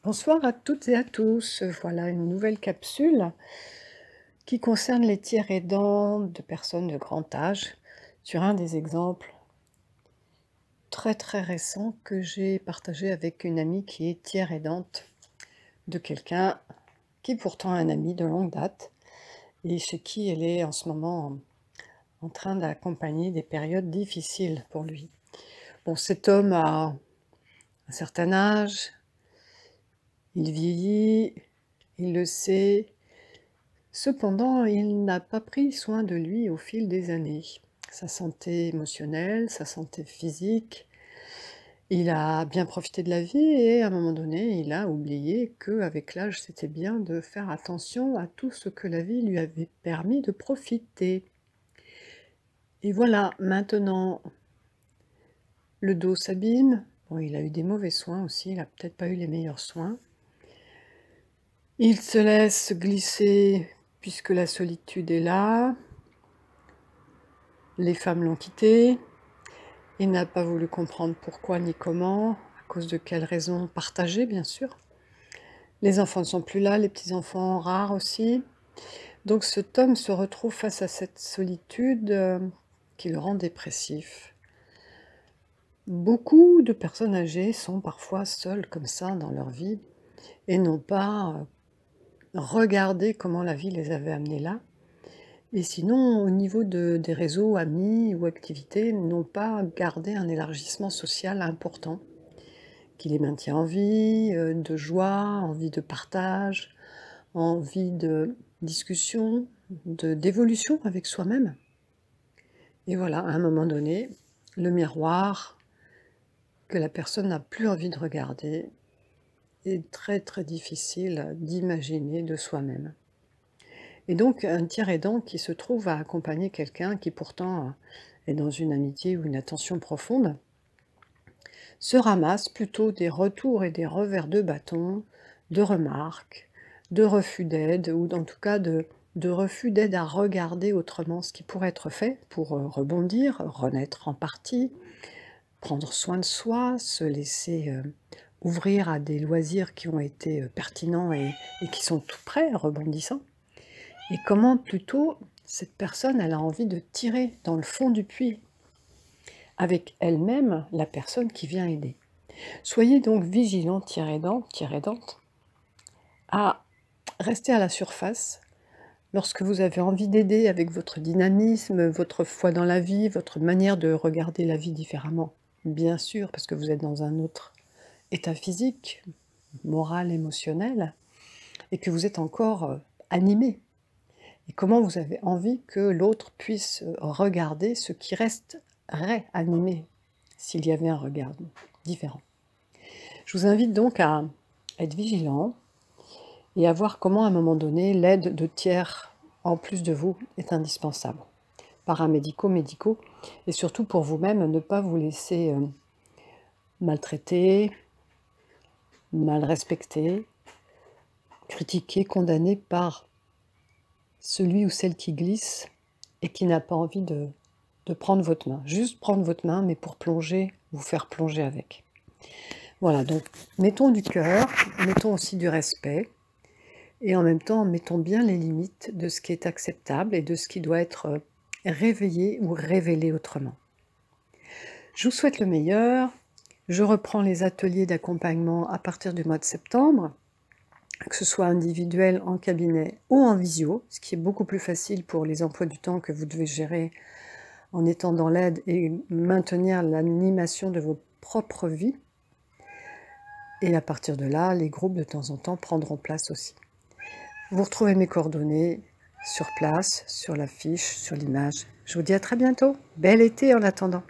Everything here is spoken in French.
Bonsoir à toutes et à tous. Voilà une nouvelle capsule qui concerne les tiers aidants de personnes de grand âge, sur un des exemples très récents que j'ai partagé avec une amie qui est tiers aidante de quelqu'un qui est pourtant un ami de longue date et chez qui elle est en ce moment en train d'accompagner des périodes difficiles pour lui. Bon, cet homme a un certain âge, il vieillit, il le sait. Cependant, il n'a pas pris soin de lui au fil des années. Sa santé émotionnelle, sa santé physique, il a bien profité de la vie et à un moment donné, il a oublié qu'avec l'âge, c'était bien de faire attention à tout ce que la vie lui avait permis de profiter. Et voilà, maintenant, le dos s'abîme. Bon, il a eu des mauvais soins aussi, il n'a peut-être pas eu les meilleurs soins. Il se laisse glisser puisque la solitude est là. Les femmes l'ont quitté, il n'a pas voulu comprendre pourquoi ni comment, à cause de quelles raisons partagées bien sûr. Les enfants ne sont plus là, les petits-enfants rares aussi. Donc cet homme se retrouve face à cette solitude qui le rend dépressif. Beaucoup de personnes âgées sont parfois seules comme ça dans leur vie et n'ont pas regardé comment la vie les avait amenés là. Et sinon, au niveau des réseaux amis ou activités, n'ont pas gardé un élargissement social important, qui les maintient en vie, de joie, envie de partage, envie de discussion, d'évolution avec soi-même. Et voilà, à un moment donné, le miroir que la personne n'a plus envie de regarder est très difficile d'imaginer de soi-même. Et donc un tiers aidant qui se trouve à accompagner quelqu'un qui pourtant est dans une amitié ou une attention profonde, se ramasse plutôt des retours et des revers de bâton, de remarques, de refus d'aide ou en tout cas de refus d'aide à regarder autrement ce qui pourrait être fait pour rebondir, renaître en partie, prendre soin de soi, se laisser ouvrir à des loisirs qui ont été pertinents et qui sont tout prêts, rebondissants. Et comment plutôt cette personne, elle a envie de tirer dans le fond du puits, avec elle-même la personne qui vient aider. Soyez donc vigilant, tiers aidant, tiers aidante, à rester à la surface lorsque vous avez envie d'aider avec votre dynamisme, votre foi dans la vie, votre manière de regarder la vie différemment. Bien sûr, parce que vous êtes dans un autre état physique, moral, émotionnel, et que vous êtes encore animé. Et comment vous avez envie que l'autre puisse regarder ce qui resterait animé s'il y avait un regard différent. Je vous invite donc à être vigilant et à voir comment à un moment donné l'aide de tiers en plus de vous est indispensable. Paramédicaux, médicaux, et surtout pour vous-même, ne pas vous laisser maltraiter, mal respecter, critiquer, condamner par celui ou celle qui glisse et qui n'a pas envie de prendre votre main. Juste prendre votre main, mais pour plonger, vous faire plonger avec. Voilà, donc mettons du cœur, mettons aussi du respect, et en même temps, mettons bien les limites de ce qui est acceptable et de ce qui doit être réveillé ou révélé autrement. Je vous souhaite le meilleur. Je reprends les ateliers d'accompagnement à partir du mois de septembre, que ce soit individuel, en cabinet ou en visio, ce qui est beaucoup plus facile pour les emplois du temps que vous devez gérer en étant dans l'aide et maintenir l'animation de vos propres vies. Et à partir de là, les groupes de temps en temps prendront place aussi. Vous retrouvez mes coordonnées sur place, sur la fiche, sur l'image. Je vous dis à très bientôt. Bel été en attendant.